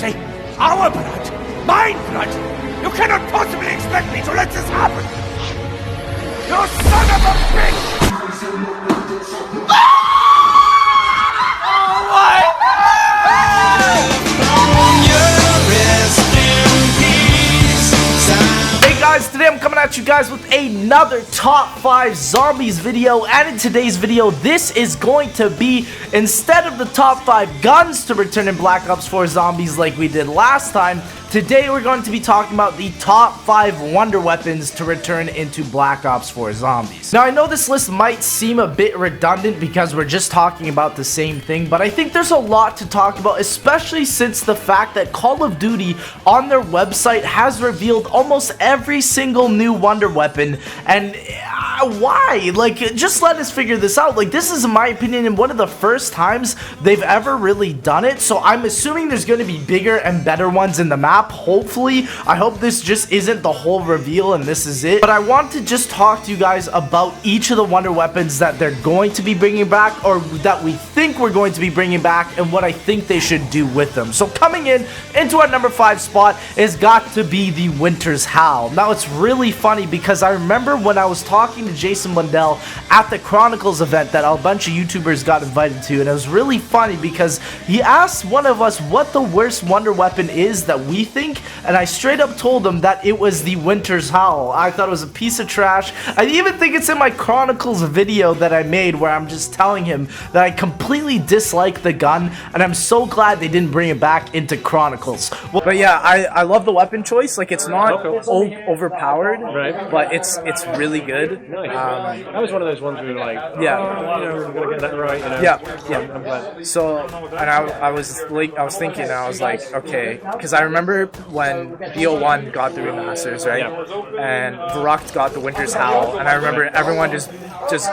say, our blood, my blood. You cannot possibly expect me to let this happen. You son of a bitch! Oh my God! Hey guys, today I'm coming at you guys with another top 5 zombies video, and in today's video this is going to be, instead of the top 5 guns to return in Black Ops 4 Zombies like we did last time, today we're going to be talking about the top 5 wonder weapons to return into Black Ops 4 Zombies. Now I know this list might seem a bit redundant because we're just talking about the same thing, but I think there's a lot to talk about, especially since the fact that Call of Duty on their website has revealed almost every single new wonder weapon. And why? Like, just let us figure this out. Like, this is, in my opinion, one of the first times they've ever really done it, so I'm assuming there's going to be bigger and better ones in the map. Hopefully, I hope this just isn't the whole reveal and this is it. But I want to just talk to you guys about each of the wonder weapons that they're going to be bringing back, or that we think we're going to be bringing back, and what I think they should do with them. So coming into our number 5 spot is got to be the Winter's Howl. Now it's really funny because I remember when I was talking to Jason Blundell at the Chronicles event that a bunch of YouTubers got invited to, and it was really funny because he asked one of us what the worst wonder weapon is that we think, and I straight up told him that it was the Winter's Howl. I thought it was a piece of trash. I even think it's in my Chronicles video that I made where I'm just telling him that I completely dislike the gun, and I'm so glad they didn't bring it back into Chronicles. Well, but yeah, I love the weapon choice. Like, it's not overpowered, right, but it's really good. Nice. That was one of those ones we were like, yeah, we're gonna get that right, you know. Yeah. I'm glad. So, and I was thinking, I was like, okay, because I remember when BO1 got the remasters, right? Yeah. And Varrock got the Winter's Howl, and I remember everyone just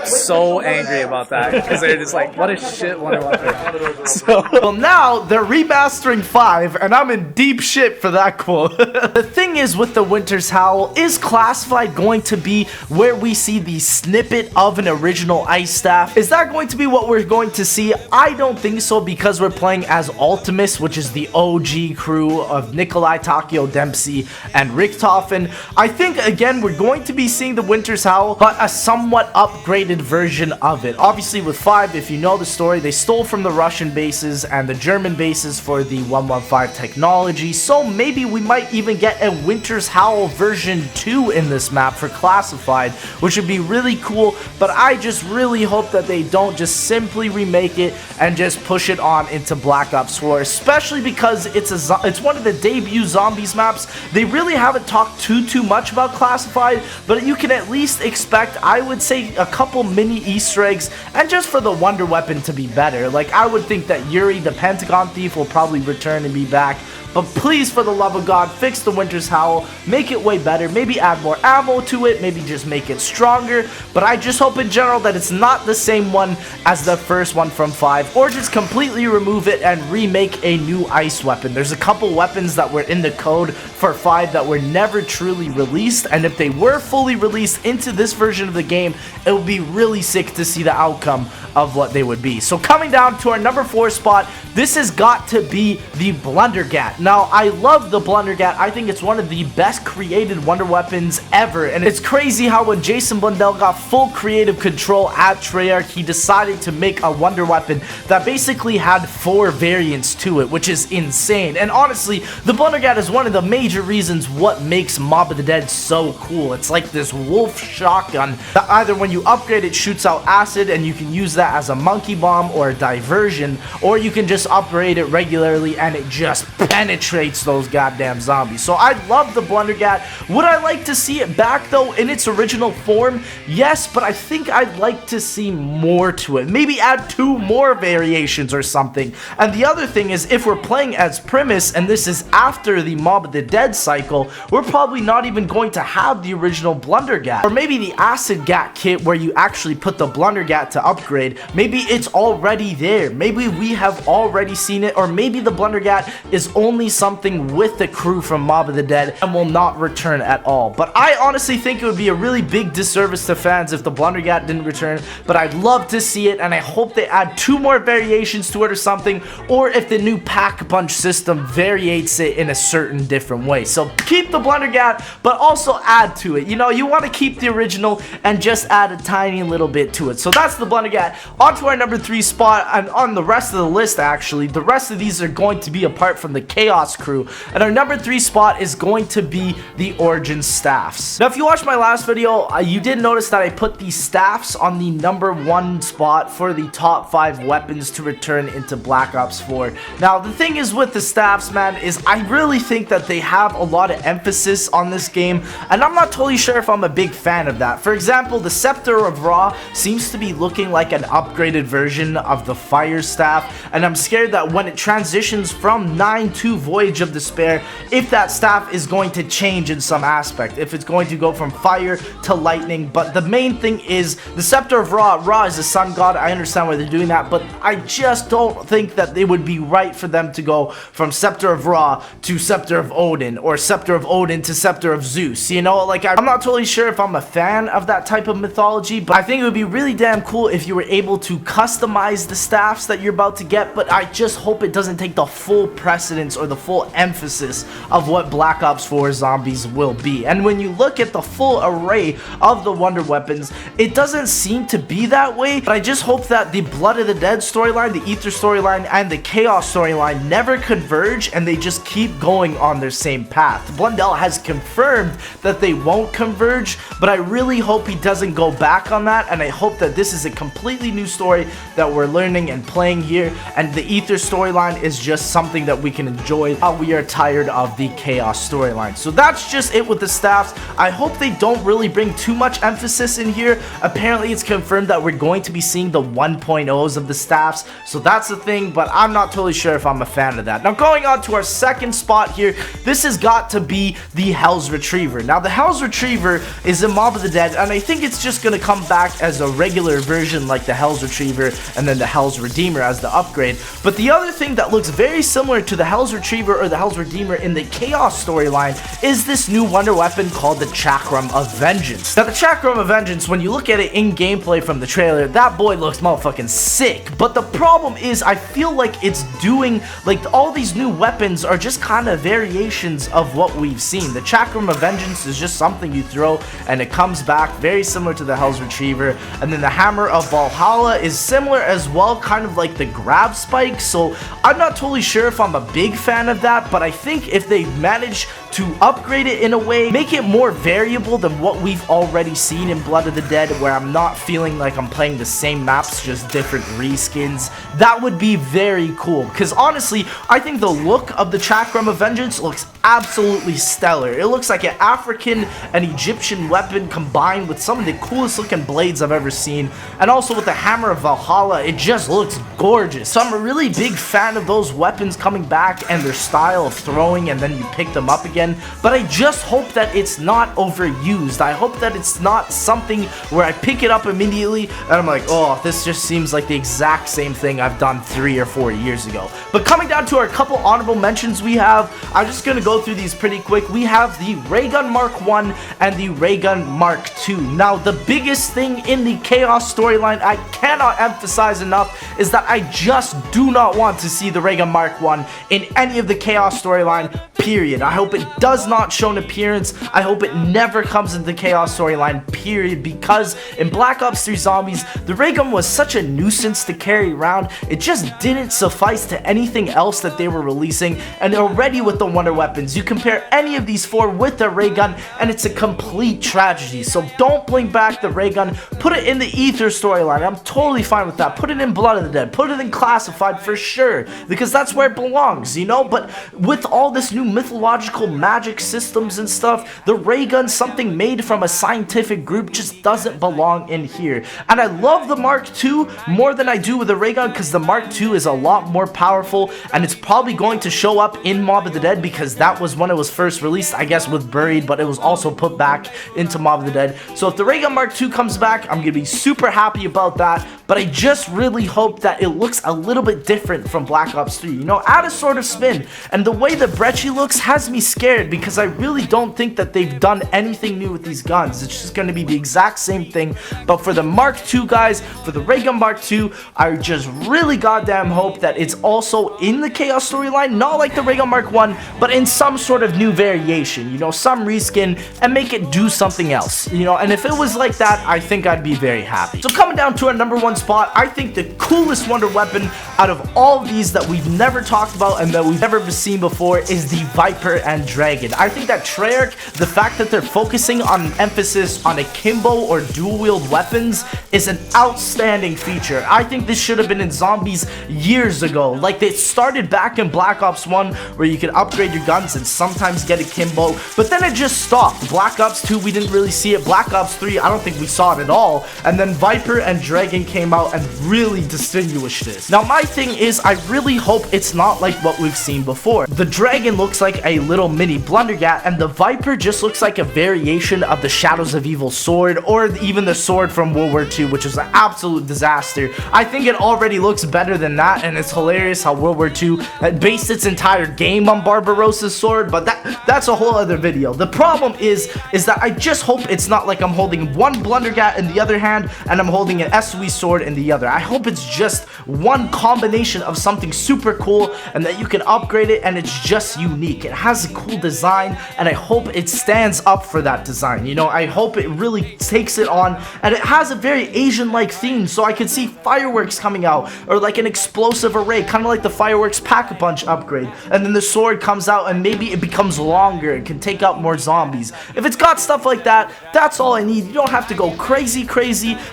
so angry about that because they're just like, what a shit wonder weapon. So, well, now they're remastering 5, and I'm in deep shit for that quote. The thing is with the Winter's Howl, is Classified going to be where we see the snippet of an original Ice Staff? Is that going to be what we're going to see? I don't think so, because we're playing as Ultimus, which is the OG crew of Nikolai, Takeo Dempsey, and Richtofen. I think, again, we're going to be seeing the Winter's Howl, but a somewhat upgraded version of it. Obviously, with 5, if you know the story, they stole from the Russian bases and the German bases for the 115 technology, so maybe we might even get a Winter's Howl version 2 in this map for Classified, which would be really cool. But I just really hope that they don't just simply remake it and just push it on into Black Ops 4, especially because it's one of the debut Zombies maps. They really haven't talked too much about Classified, but you can at least expect, I would say, a couple mini Easter eggs, and just for the wonder weapon to be better. Like, I would think that Yuri the Pentagon Thief will probably return and be back. But please, for the love of God, fix the Winter's Howl, make it way better, maybe add more ammo to it, maybe just make it stronger, but I just hope in general that it's not the same one as the first one from 5, or just completely remove it and remake a new ice weapon. There's a couple weapons that were in the code for 5 that were never truly released, and if they were fully released into this version of the game, it would be really sick to see the outcome of what they would be. So coming down to our number 4 spot, this has got to be the Blundergat. Now, I love the Blundergat. I think it's one of the best created wonder weapons ever, and it's crazy how when Jason Blundell got full creative control at Treyarch, he decided to make a wonder weapon that basically had 4 variants to it, which is insane. And honestly, the Blundergat is one of the major reasons what makes Mob of the Dead so cool. It's like this wolf shotgun that either when you upgrade it shoots out acid, and you can use that as a monkey bomb or a diversion, or you can just upgrade it regularly and it just penetrates those goddamn zombies. So I love the Blundergat. Would I like to see it back though in its original form? Yes, but I think I'd like to see more to it. Maybe add 2 more variations or something. And the other thing is, if we're playing as Primus and this is after the Mob of the Dead cycle, we're probably not even going to have the original Blundergat. Or maybe the Acid Gat kit where you actually put the Blundergat to upgrade, maybe it's already there. Maybe we have already seen it, or maybe the Blundergat is only only something with the crew from Mob of the Dead and will not return at all. But I honestly think it would be a really big disservice to fans if the Blundergat didn't return, but I'd love to see it, and I hope they add 2 more variations to it or something, or if the new Pack-a-Punch system variates it in a certain different way. So keep the Blundergat, but also add to it. You know, you want to keep the original and just add a tiny little bit to it. So that's the Blundergat. On to our number 3 spot, and on the rest of the list, actually, the rest of these are going to be apart from the Chaos crew, and our number 3 spot is going to be the Origin Staffs. Now, if you watched my last video, you did notice that I put the Staffs on the number 1 spot for the top 5 weapons to return into Black Ops 4. Now, the thing is with the Staffs, man, is I really think that they have a lot of emphasis on this game, and I'm not totally sure if I'm a big fan of that. For example, the Scepter of Ra seems to be looking like an upgraded version of the Fire Staff, and I'm scared that when it transitions from 9 to Voyage of Despair, if that staff is going to change in some aspect, if it's going to go from fire to lightning. But the main thing is the Scepter of Ra. Ra is the sun god. I understand why they're doing that, but I just don't think that it would be right for them to go from Scepter of Ra to Scepter of Odin, or Scepter of Odin to Scepter of Zeus. You know, like, I'm not totally sure if I'm a fan of that type of mythology, but I think it would be really damn cool if you were able to customize the staffs that you're about to get. But I just hope it doesn't take the full precedence or the full emphasis of what Black Ops 4 Zombies will be. And when you look at the full array of the Wonder Weapons, it doesn't seem to be that way, but I just hope that the Blood of the Dead storyline, the Aether storyline, and the Chaos storyline never converge, and they just keep going on their same path. Blundell has confirmed that they won't converge, but I really hope he doesn't go back on that, and I hope that this is a completely new story that we're learning and playing here, and the Aether storyline is just something that we can enjoy while we are tired of the Chaos storyline. So that's just it with the staffs. I hope they don't really bring too much emphasis in here. Apparently it's confirmed that we're going to be seeing the 1.0s of the staffs, so that's the thing, but I'm not totally sure if I'm a fan of that. Now, going on to our second spot here, this has got to be the Hell's Retriever. Now, the Hell's Retriever is in Mob of the Dead, and I think it's just going to come back as a regular version like the Hell's Retriever and then the Hell's Redeemer as the upgrade. But the other thing that looks very similar to the Hell's Retriever or the Hell's Redeemer in the Chaos storyline is this new wonder weapon called the Chakram of Vengeance. Now, the Chakram of Vengeance, when you look at it in gameplay from the trailer, that boy looks motherfucking sick. But the problem is, I feel like it's doing, like, all these new weapons are just kind of variations of what we've seen. The Chakram of Vengeance is just something you throw and it comes back, very similar to the Hell's Retriever. And then the Hammer of Valhalla is similar as well, kind of like the grab spike. So I'm not totally sure if I'm a big fan of that, but I think if they manage to upgrade it in a way, make it more variable than what we've already seen in Blood of the Dead, where I'm not feeling like I'm playing the same maps, just different reskins, that would be very cool. Because honestly, I think the look of the Chakram of Vengeance looks absolutely stellar. It looks like an African and Egyptian weapon combined with some of the coolest looking blades I've ever seen, and also with the Hammer of Valhalla, it just looks gorgeous. So I'm a really big fan of those weapons coming back and their style of throwing and then you pick them up again, but I just hope that it's not overused. I hope that it's not something where I pick it up immediately and I'm like, oh, this just seems like the exact same thing I've done 3 or 4 years ago. But coming down to our couple honorable mentions we have, I'm just gonna go through these pretty quick. We have the Raygun Mark 1 and the Raygun Mark 2. Now, the biggest thing in the Chaos storyline I cannot emphasize enough is that I just do not want to see the Raygun Mark 1 in any of the Chaos storyline, period. I hope it does not show an appearance. I hope it never comes into the Chaos storyline, period, because in Black Ops 3 Zombies, the Raygun was such a nuisance to carry around. It just didn't suffice to anything else that they were releasing, and already with the Wonder Weapons, you compare any of these 4 with the Raygun, and it's a complete tragedy. So don't bring back the Raygun. Put it in the Aether storyline. I'm totally fine with that. Put it in Blood of the Dead. Put it in Classified for sure, because that's where it belongs, you know? But with all this new mythological magic systems and stuff, the ray gun, something made from a scientific group, just doesn't belong in here. And I love the Mark II more than I do with the ray gun, because the Mark II is a lot more powerful, and it's probably going to show up in Mob of the Dead, because that was when it was first released, I guess with Buried, but it was also put back into Mob of the Dead. So if the ray gun Mark II comes back, I'm gonna be super happy about that, but I just really hope that it looks a little bit different from Black Ops 3, you know, add a sort of spin. And the way the Brecci looks has me scared, because I really don't think that they've done anything new with these guns. It's just going to be the exact same thing. But for the Mark II, guys, for the ray gun Mark II, I just really goddamn hope that it's also in the Chaos storyline, not like the ray gun Mark I, but in some sort of new variation, you know, some reskin, and make it do something else, you know. And if it was like that, I think I'd be very happy. So coming down to our number 1 spot, I think the coolest wonder weapon out of all of these that we've never talked about and that we've never seen before is the Viper and Dragon. I think that Treyarch, the fact that they're focusing on an emphasis on akimbo or dual wield weapons is an outstanding feature. I think this should have been in Zombies years ago. Like, they started back in Black Ops 1 where you could upgrade your guns and sometimes get akimbo, but then it just stopped. Black Ops 2, we didn't really see it. Black Ops 3, I don't think we saw it at all. And then Viper and Dragon came out and really distinguished this. Now, my thing is, I really hope it's not like what we've seen before. The Dragon looks like a little mini Blundergat, and the Viper just looks like a variation of the Shadows of Evil sword, or even the sword from World War II, which was an absolute disaster. I think it already looks better than that, and it's hilarious how World War II based its entire game on Barbarossa's sword, but that's a whole other video. The problem is that I just hope it's not like I'm holding one Blundergat in the other hand, and I'm holding an SOE sword in the other. I hope it's just one combination of something super cool, and that you can upgrade it and it's just unique. It has a cool design, and I hope it stands up for that design, you know. I hope it really takes it on, and it has a very Asian-like theme, so I can see fireworks coming out, or like an explosive array, kind of like the Fireworks Pack-a-Punch upgrade, and then the sword comes out and maybe it becomes longer and can take out more zombies. If it's got stuff like that, that's all I need. You don't have to go crazy,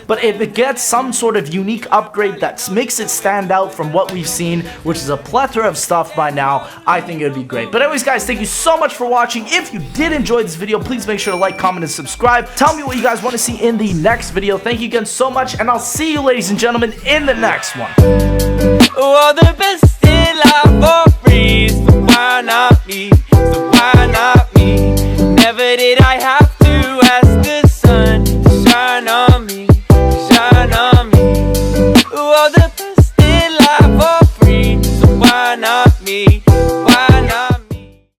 but if it gets some sort of unique upgrade that makes it stand out from what we've seen, which is a plethora of stuff by now, I think it would be great. But anyways, guys, thank you so much for watching. If you did enjoy this video, please make sure to like, comment, and subscribe. Tell me what you guys want to see in the next video. Thank you again so much, and I'll see you, ladies and gentlemen, in the next one. All the best in life for free, so why not me? So why not me? Never did I have to ask this.